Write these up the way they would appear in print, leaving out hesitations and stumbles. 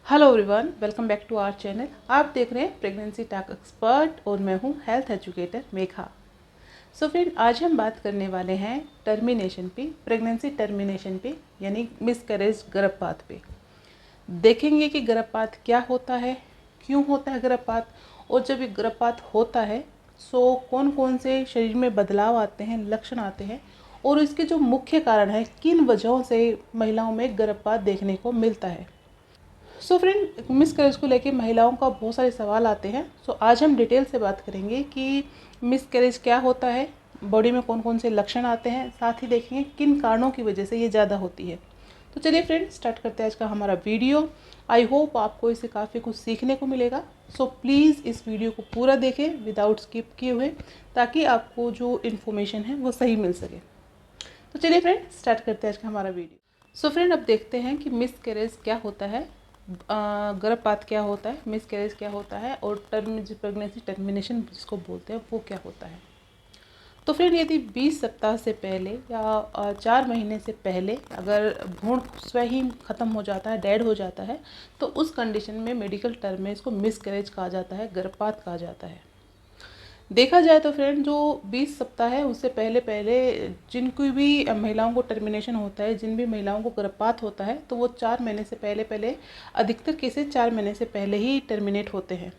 Hello everyone, welcome back to our channel. आप देख रहे हैं प्रेगनेंसी टॉक एक्सपर्ट और मैं हूं health educator Megha. So friend, आज हम बात करने वाले हैं टर्मिनेशन पे, प्रेगनेंसी टर्मिनेशन पे, यानी मिसकैरेज गर्भपात पे। देखेंगे कि गर्भपात क्या होता है, क्यों होता है गर्भपात, और जब ये गर्भपात होता है सो कौन कौन से शरीर में बदलाव आते हैं, लक्षण आते हैं, और इसके जो मुख्य कारण है, किन वजहों से महिलाओं में गर्भपात देखने को मिलता है। सो फ्रेंड, मिसकैरेज को लेके महिलाओं का बहुत सारे सवाल आते हैं। सो आज हम डिटेल से बात करेंगे कि मिसकैरेज क्या होता है, बॉडी में कौन कौन से लक्षण आते हैं, साथ ही देखेंगे किन कारणों की वजह से ये ज़्यादा होती है। तो चलिए फ्रेंड, स्टार्ट करते हैं आज का हमारा वीडियो। आई होप आपको इससे काफ़ी कुछ सीखने को मिलेगा। सो प्लीज़ इस वीडियो को पूरा देखें विदाउट स्किप किए हुए, ताकि आपको जो इन्फॉर्मेशन है वो सही मिल सके। तो चलिए फ्रेंड, स्टार्ट करते हैं आज का हमारा वीडियो। सो फ्रेंड, अब देखते हैं कि मिसकैरेज क्या होता है, गर्भपात क्या होता है, मिसकैरेज क्या होता है, और प्रेगनेंसी टर्मिनेशन जिसको बोलते हैं वो क्या होता है। तो फ्रेंड, यदि 20 सप्ताह से पहले या 4 महीने से पहले अगर भ्रूण स्वयं ही खत्म हो जाता है, डेड हो जाता है, तो उस कंडीशन में मेडिकल टर्म में इसको मिसकैरेज कहा जाता है, गर्भपात कहा जाता है। देखा जाए तो फ्रेंड, जो 20 सप्ताह है उससे पहले पहले जिनको भी महिलाओं को टर्मिनेशन होता है, जिन भी महिलाओं को गर्भपात होता है, तो वो 4 महीने से पहले पहले, अधिकतर केसेस 4 महीने से पहले ही टर्मिनेट होते हैं।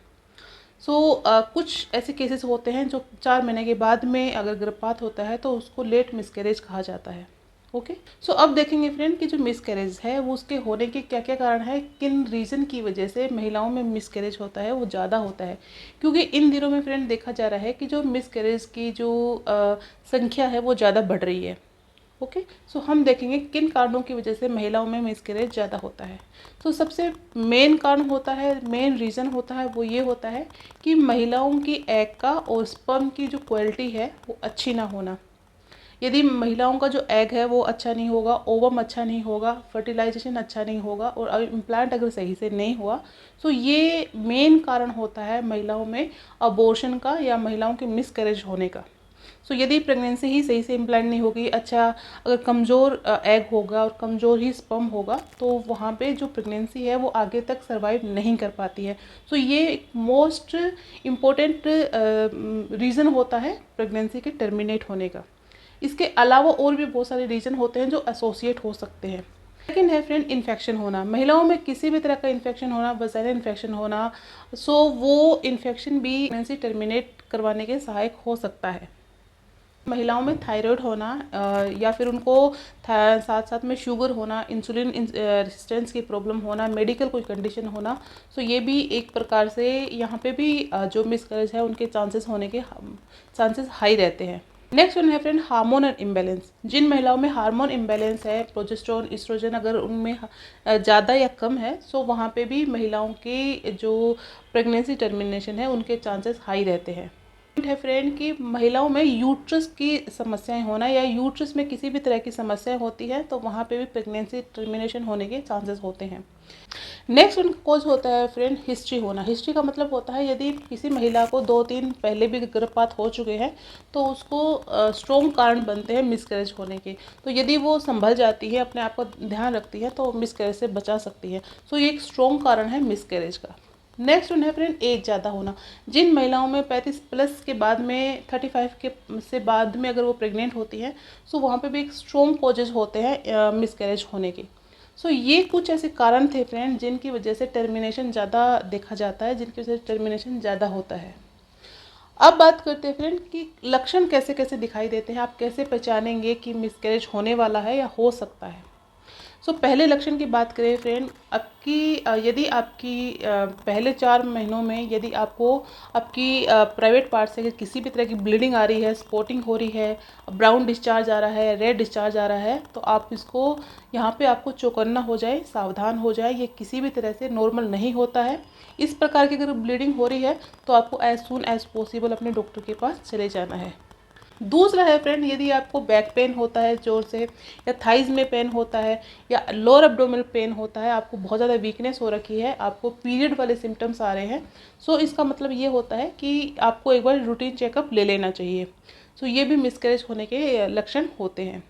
कुछ ऐसे केसेस होते हैं जो 4 महीने के बाद में अगर गर्भपात होता है तो उसको लेट मिसकैरेज कहा जाता है। ओके। अब देखेंगे फ्रेंड कि जो मिसकैरेज है वो उसके होने के क्या क्या कारण है, किन रीज़न की वजह से महिलाओं में मिसकैरेज होता है वो ज़्यादा होता है। क्योंकि इन दिनों में फ्रेंड देखा जा रहा है कि जो मिसकैरेज की जो संख्या है वो ज़्यादा बढ़ रही है। ओके। हम देखेंगे किन कारणों की वजह से महिलाओं में मिसकैरेज ज़्यादा होता है। सबसे मेन कारण होता है, मेन रीज़न होता है वो ये होता है कि महिलाओं की एग का और स्पर्म की जो क्वालिटी है वो अच्छी ना होना। यदि महिलाओं का जो एग है वो अच्छा नहीं होगा, ओवम अच्छा नहीं होगा, फर्टिलाइजेशन अच्छा नहीं होगा, और इम्प्लांट अगर सही से नहीं हुआ, ये मेन कारण होता है महिलाओं में अबॉर्शन का या महिलाओं के मिसकैरेज होने का। यदि प्रेगनेंसी ही सही से इम्प्लांट नहीं होगी, अच्छा अगर कमज़ोर एग होगा और कमज़ोर ही स्पर्म होगा, तो वहाँ पे जो प्रेगनेंसी है वो आगे तक सर्वाइव नहीं कर पाती है। ये एक मोस्ट इम्पोर्टेंट रीज़न होता है प्रेगनेंसी के टर्मिनेट होने का। इसके अलावा और भी बहुत सारे रीज़न होते हैं जो एसोसिएट हो सकते हैं। सेकेंड है फ्रेंड, इन्फेक्शन होना। महिलाओं में किसी भी तरह का इन्फेक्शन होना, वजाइनल इन्फेक्शन होना, वो इन्फेक्शन भी प्रेगनेंसी टर्मिनेट करवाने के सहायक हो सकता है। महिलाओं में थायराइड होना, या फिर उनको साथ साथ में शुगर होना, इंसुलिन रेजिस्टेंस की प्रॉब्लम होना, मेडिकल कोई कंडीशन होना, ये भी एक प्रकार से यहाँ पे भी जो मिसकैरेज है उनके चांसेस होने के चांसेस हाई रहते हैं। नेक्स्ट वन है फ्रेंड, हार्मोनल इम्बैलेंस। जिन महिलाओं में हार्मोन इम्बैलेंस है, प्रोजेस्टेरोन, एस्ट्रोजन अगर उनमें ज़्यादा या कम है, वहाँ पे भी महिलाओं की जो प्रेगनेंसी टर्मिनेशन है उनके चांसेस हाई रहते हैं। है फ्रेंड कि महिलाओं में यूट्रस की समस्याएं होना या यूट्रस में किसी भी तरह की समस्याएं होती है, तो वहाँ पे भी प्रेगनेंसी टर्मिनेशन होने के चांसेस होते हैं। नेक्स्ट उनका कॉज होता है फ्रेंड, हिस्ट्री होना। हिस्ट्री का मतलब होता है यदि किसी महिला को 2-3 पहले भी गर्भपात हो चुके हैं, तो उसको स्ट्रॉन्ग कारण बनते हैं मिसकैरेज होने के। यदि वो संभल जाती है, अपने आप का ध्यान रखती है, तो मिसकैरेज से बचा सकती है। ये एक स्ट्रॉन्ग कारण है मिसकैरेज का। नेक्स्ट वन है फ्रेंड, एज ज़्यादा होना। जिन महिलाओं में 35 प्लस के बाद में 35 के से बाद में अगर वो प्रेग्नेंट होती हैं, वहाँ पे भी एक स्ट्रॉन्ग कॉजेज होते हैं मिसकैरेज होने के। ये कुछ ऐसे कारण थे फ्रेंड जिनकी वजह से टर्मिनेशन ज़्यादा देखा जाता है, जिनकी वजह से टर्मिनेशन ज़्यादा होता है। अब बात करते हैं फ्रेंड कि लक्षण कैसे कैसे दिखाई देते हैं, आप कैसे पहचानेंगे कि मिसकैरेज होने वाला है या हो सकता है। पहले लक्षण की बात करें फ्रेंड, यदि आपकी पहले 4 महीनों में यदि आपको आपकी प्राइवेट पार्ट से किसी भी तरह की ब्लीडिंग आ रही है, स्पॉटिंग हो रही है, ब्राउन डिस्चार्ज आ रहा है, रेड डिस्चार्ज आ रहा है, तो आप इसको यहाँ पे आपको चौकन्ना हो जाए, सावधान हो जाए, ये किसी भी तरह से नॉर्मल नहीं होता है। इस प्रकार की अगर ब्लीडिंग हो रही है तो आपको एज सून एज पॉसिबल अपने डॉक्टर के पास चले जाना है। दूसरा है फ्रेंड, यदि आपको बैक पेन होता है जोर से, या थाइज में पेन होता है, या लोअर एब्डोमिनल पेन होता है, आपको बहुत ज़्यादा वीकनेस हो रखी है, आपको पीरियड वाले सिम्टम्स आ रहे हैं, इसका मतलब ये होता है कि आपको एक बार रूटीन चेकअप ले लेना चाहिए। ये भी मिसकैरेज होने के लक्षण होते हैं।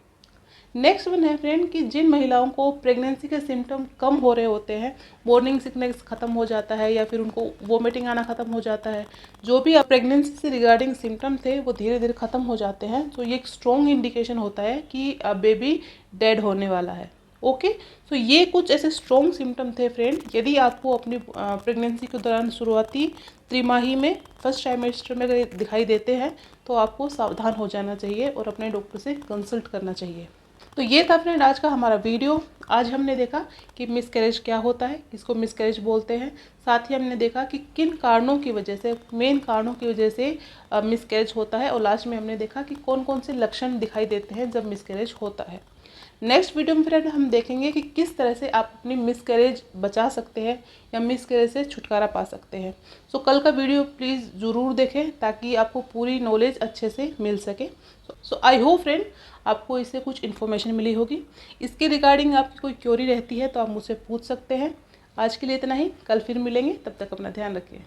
नेक्स्ट वन है फ्रेंड कि जिन महिलाओं को प्रेगनेंसी के सिम्टम कम हो रहे होते हैं, मॉर्निंग सिकनेस ख़त्म हो जाता है या फिर उनको वोमिटिंग आना ख़त्म हो जाता है, जो भी प्रेगनेंसी से रिगार्डिंग सिम्टम थे वो धीरे धीरे ख़त्म हो जाते हैं, तो ये एक स्ट्रॉन्ग इंडिकेशन होता है कि बेबी डेड होने वाला है। ओके, तो ये कुछ ऐसे स्ट्रॉन्ग सिम्टम थे फ्रेंड। यदि आपको अपनी प्रेगनेंसी के दौरान शुरुआती त्रिमाही में फर्स्ट ट्राइमेस्टर में अगर दिखाई देते हैं तो आपको सावधान हो जाना चाहिए और अपने डॉक्टर से कंसल्ट करना चाहिए। तो ये था फ्रेंड आज का हमारा वीडियो। आज हमने देखा कि मिसकैरेज क्या होता है, किसको मिसकैरेज बोलते हैं। साथ ही हमने देखा कि किन कारणों की वजह से, मेन कारणों की वजह से मिसकैरेज होता है, और लास्ट में हमने देखा कि कौन कौन से लक्षण दिखाई देते हैं जब मिसकैरेज होता है। नेक्स्ट वीडियो में फ्रेंड हम देखेंगे कि किस तरह से आप अपनी मिसकैरेज बचा सकते हैं या मिसकैरेज से छुटकारा पा सकते हैं। सो कल का वीडियो प्लीज़ ज़रूर देखें ताकि आपको पूरी नॉलेज अच्छे से मिल सके। सो आई होप फ्रेंड आपको इससे कुछ इन्फॉर्मेशन मिली होगी। इसके रिगार्डिंग आपकी कोई क्वेरी रहती है तो आप मुझसे पूछ सकते हैं। आज के लिए इतना ही, कल फिर मिलेंगे, तब तक अपना ध्यान रखिए।